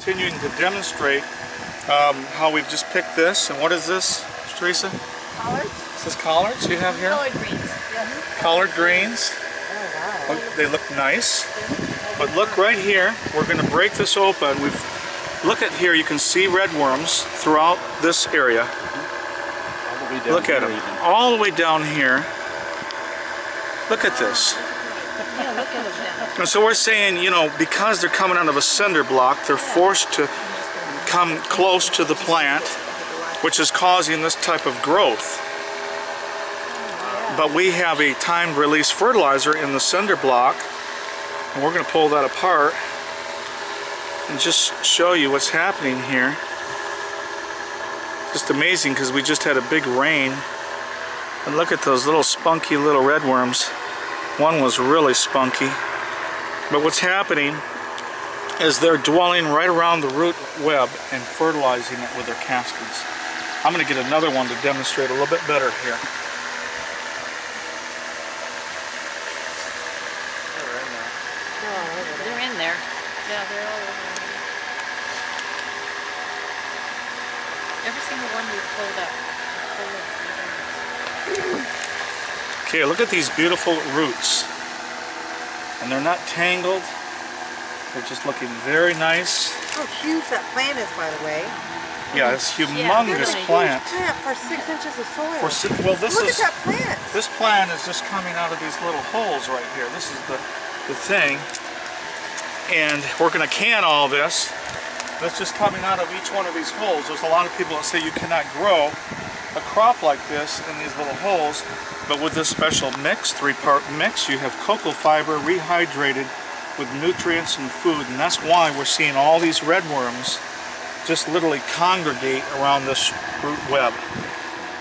Continuing to demonstrate how we've just picked this. And what is this, Teresa? Collards? Is this collards you have here? Collard greens. Yes. Collard greens. Oh, wow. They look nice. But look right here. We're going to break this open. Look at here. You can see red worms throughout this area. Look at them. All the way down here. Look at this. Yeah, look at them. And so we're saying, you know, because they're coming out of a cinder block, they're forced to come close to the plant, which is causing this type of growth. But we have a timed release fertilizer in the cinder block, and we're going to pull that apart and just show you what's happening here. Just amazing, because we just had a big rain, and look at those little spunky little red worms. One was really spunky. But what's happening is they're dwelling right around the root web and fertilizing it with their castings. I'm going to get another one to demonstrate a little bit better here. They're in there. Yeah, they're all over there. Every single one we've pulled up. Okay, look at these beautiful roots. And they're not tangled. They're just looking very nice. How huge that plant is, by the way. Yeah, it's a humongous plant. Huge plant for 6 inches of soil. Well, this Look at that plant. This plant is just coming out of these little holes right here. This is the thing. And we're going to can all this. That's just coming out of each one of these holes. There's a lot of people that say you cannot grow a crop like this in these little holes. But with this special mix, 3-part mix, you have cocoa fiber rehydrated with nutrients and food. And that's why we're seeing all these red worms just literally congregate around this root web.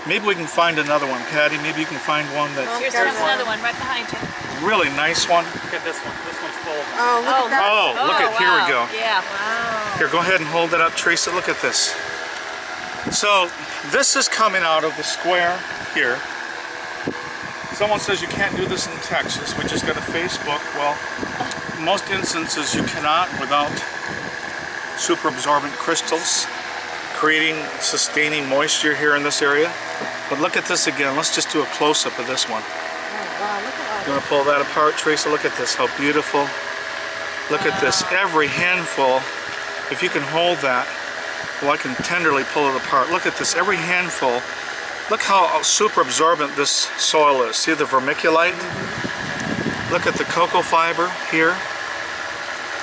Maybe we can find another one, Patty. Maybe you can find one that... Here's another one right behind you. Really nice one. Look at this one. This one's full of them. Oh, look at that. Oh, look at, here we go. Yeah. Wow. Here, go ahead and hold that up, Teresa. Look at this. So, this is coming out of the square here. Someone says you can't do this in Texas. We just got a Facebook. Well, in most instances you cannot without super absorbent crystals creating, sustaining moisture here in this area. But look at this again. Let's just do a close-up of this one. Oh, wow, look at all You want to pull that apart, Teresa? Look at this. How beautiful. Look at this. Every handful, if you can hold that, well, I can tenderly pull it apart. Look at this. Every handful. Look how super absorbent this soil is. See the vermiculite? Look at the cocoa fiber here.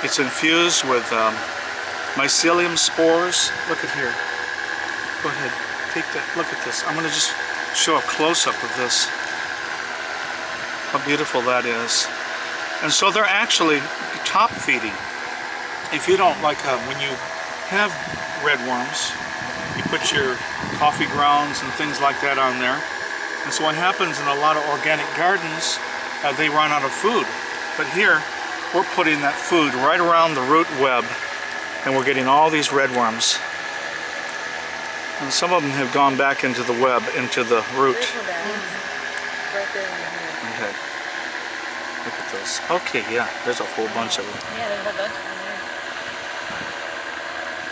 It's infused with mycelium spores. Look at here. Go ahead. Take that. Look at this. I'm going to just show a close-up of this. How beautiful that is. And so they're actually top feeding. If you don't like, when you have red worms, you put your coffee grounds and things like that on there. And so what happens in a lot of organic gardens, they run out of food. But here, we're putting that food right around the root web, and we're getting all these red worms. And some of them have gone back into the web, into the root. right there in the hand. Okay. Look at those. Okay, yeah, there's a whole bunch of them. Yeah, there's a whole bunch of them.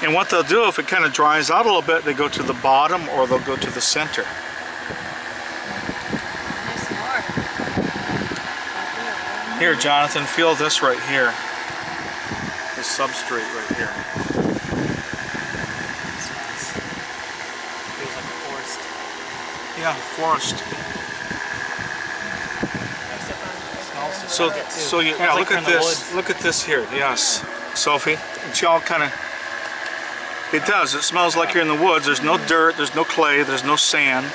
And what they'll do, if it kind of dries out a little bit, they go to the bottom or they'll go to the center. There's more. Here, Jonathan, feel this right here. This substrate right here. Feels like a forest. Yeah, forest. So you, yeah, look at this. Look at this here. Yes, Sophie. It's all kind of. It does. It smells like you're in the woods. There's no dirt. There's no clay. There's no sand.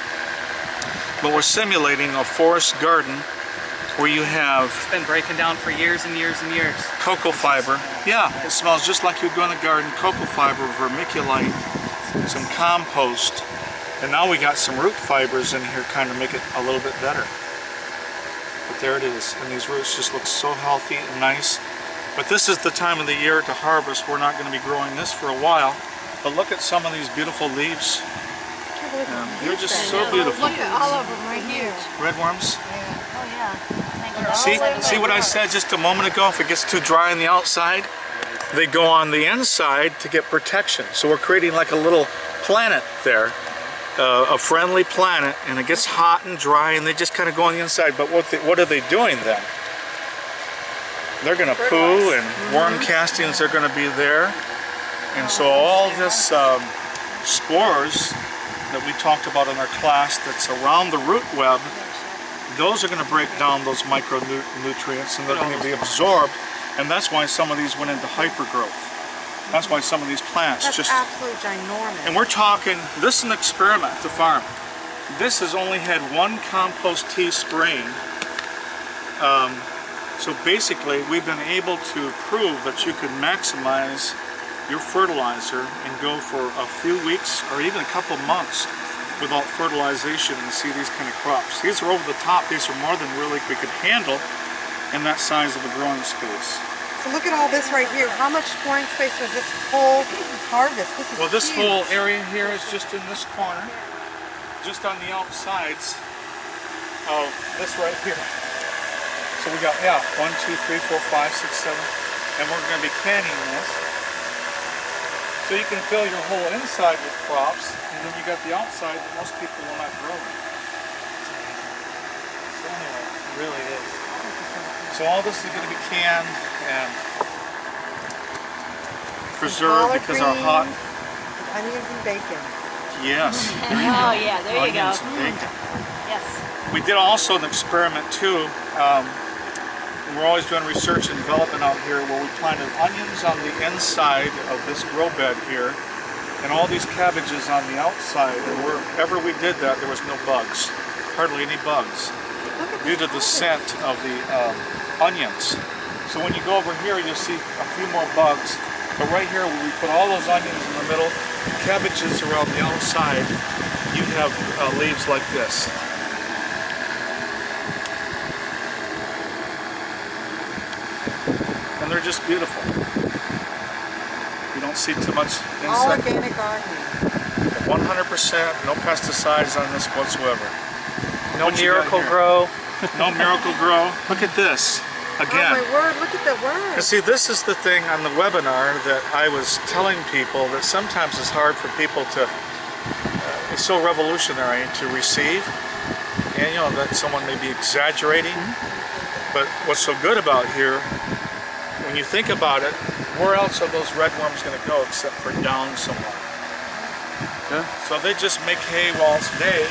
But we're simulating a forest garden where you have. It's been breaking down for years and years and years. Cocoa fiber. Yeah, it smells just like you'd go in the garden. Cocoa fiber, vermiculite, some compost, and now we got some root fibers in here, kind of make it a little bit better. But there it is, and these roots just look so healthy and nice. But this is the time of the year to harvest. We're not going to be growing this for a while. But look at some of these beautiful leaves. They're just so beautiful. Look at all of them right here. Red worms. Oh yeah. See what I said just a moment ago? If it gets too dry on the outside, they go on the inside to get protection. So we're creating like a little planet there, a friendly planet, and it gets hot and dry, and they just kind of go on the inside. But what are they doing then? They're going to poo, and worm castings are going to be there. And so all this spores that we talked about in our class that's around the root web, those are going to break down those micronutrients, and they're going to be absorbed. And that's why some of these went into hypergrowth. That's why some of these plants That's just... absolutely ginormous. And we're talking, this is an experiment to farm. This has only had one compost tea spraying. So basically, we've been able to prove that you can maximize your fertilizer and go for a few weeks or even a couple months without fertilization and see these kind of crops. These are over the top. These are more than really we could handle in that size of a growing space. So look at all this right here. How much growing space was this whole harvest? This is Well, this huge. whole area here is just in this corner, just on the outsides of this right here. So we got, 1, 2, 3, 4, 5, 6, 7, and we're going to be canning this. So you can fill your whole inside with crops, and then you got the outside that most people will not grow. So anyway, It really is. so all this is going to be canned and preserved Collard because our hot, greens, onions and bacon. yes, Oh yeah, there you go. onions and bacon. Yes. We did also an experiment too. We're always doing research and development out here where we planted onions on the inside of this grow bed here and all these cabbages on the outside, and wherever we did that there was no bugs, hardly any bugs, due to the scent of the onions. So when you go over here you'll see a few more bugs, but right here where we put all those onions in the middle, cabbages around the outside, you have leaves like this. And they're just beautiful. You don't see too much All insect. organic gardening. 100%, no pesticides on this whatsoever. No What you got Miracle here? Grow. No Miracle Grow. Look at this. Oh Again. my word, look at the And words. see, this is the thing on the webinar that I was telling people that sometimes it's hard for people to, it's so revolutionary to receive. And you know, that someone may be exaggerating. But what's so good about here, when you think about it, where else are those red worms going to go except for down somewhere? Yeah. So they just make hay while it's day,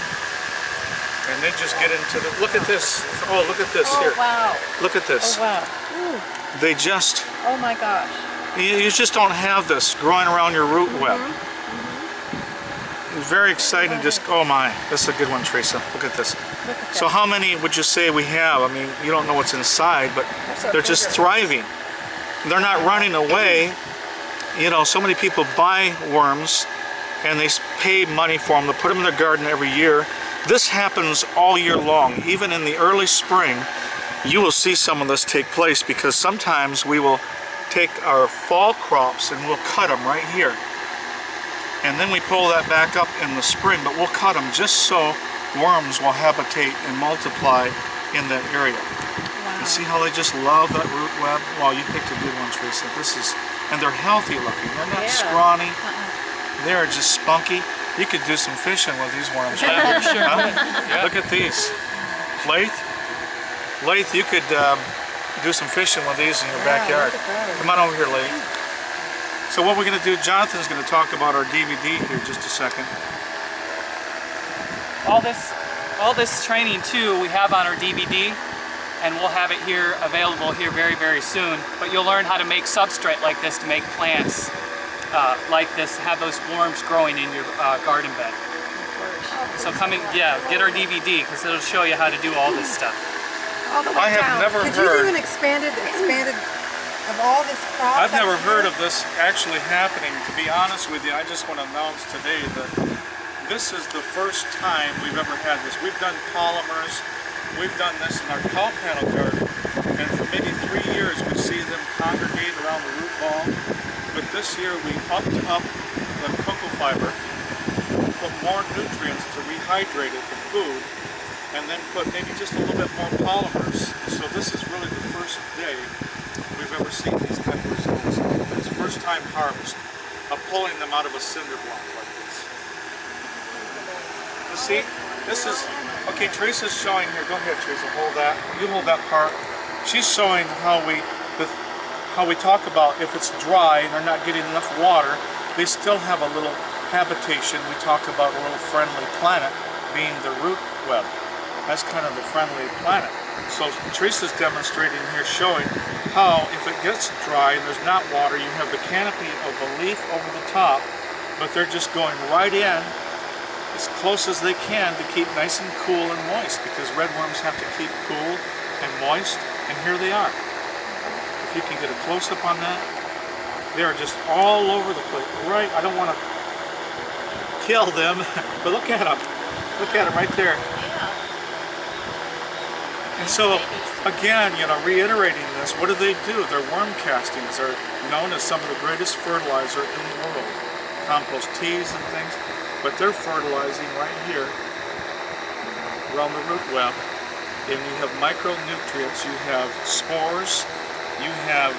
and they just get into the, look at this. Oh, look at this Oh here. wow. Look at this. Oh wow. They just, Oh my gosh. you just don't have this growing around your root web. It's very exciting. Just, oh my, this is a good one, Teresa. Look at this. Look at So that. how many would you say we have? I mean, you don't know what's inside, but so they're just bigger. thriving. They're not running away. You know, so many people buy worms and they pay money for them to put them in their garden every year. This happens all year long. Even in the early spring, you will see some of this take place because sometimes we will take our fall crops and we'll cut them right here. And then we pull that back up in the spring, but we'll cut them just so worms will habitate and multiply in that area. Wow. You see how they just love that root web? Well, you picked a good one, Teresa. This is, and they're healthy looking. They're not Yeah. scrawny. They're just spunky. You could do some fishing with these worms. Yeah, sure. Huh? Look at these. Lath, you could do some fishing with these in your backyard. look at those. Come on over here, Lath. So what we're going to do, Jonathan's going to talk about our DVD here just a second. All this training too we have on our DVD, and we'll have it here available here very, very soon. But you'll learn how to make substrate like this to make plants like this, have those worms growing in your garden bed. So get our DVD because it'll show you how to do all this stuff. All the way I have down. never Could you heard- do an expanded of all this crop? I've never that's heard here? of this actually happening. To be honest with you, I just want to announce today that this is the first time we've ever had this. We've done polymers, we've done this in our cow panel garden, and for maybe 3 years we see them congregate around the root ball. But this year we upped up the cocoa fiber, put more nutrients to rehydrate it, the food, and then put maybe just a little bit more polymers. So this is really the first day we've ever seen these type of results. It's first time harvest of pulling them out of a cinder block like this. You see, this is, okay, Teresa's showing here, go ahead Teresa, hold that, you hold that part. She's showing how we talk about if it's dry and they're not getting enough water, they still have a little habitation. We talk about a little friendly planet being the root web. That's kind of the friendly planet. So Teresa's demonstrating here showing how if it gets dry and there's not water, you have the canopy of a leaf over the top, but they're just going right in as close as they can to keep nice and cool and moist, because redworms have to keep cool and moist, and here they are. If you can get a close-up on that, they are just all over the place. Right, I don't want to kill them, but look at them. Look at them right there. And so, again, you know, reiterating this, what do? They're worm castings. They're known as some of the greatest fertilizer in the world. Compost teas and things, but they're fertilizing right here around the root web. And you have micronutrients, you have spores, you have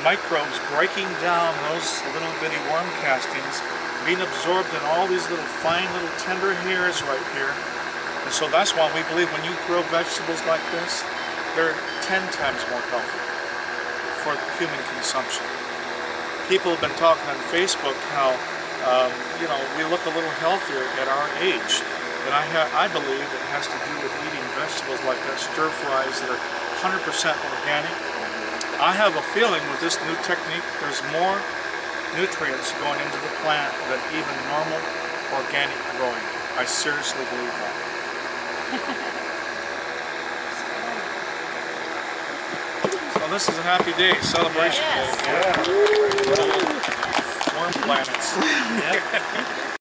microbes breaking down those little bitty worm castings, being absorbed in all these little fine little tender hairs right here. And so that's why we believe when you grow vegetables like this, they're 10 times more healthy for human consumption. People have been talking on Facebook how, you know, we look a little healthier at our age. And I believe it has to do with eating vegetables like that, stir fries that are 100% organic. I have a feeling with this new technique, there's more nutrients going into the plant than even normal organic growing. I seriously believe that. So this is a happy day, celebration day. Yeah. Worm planets.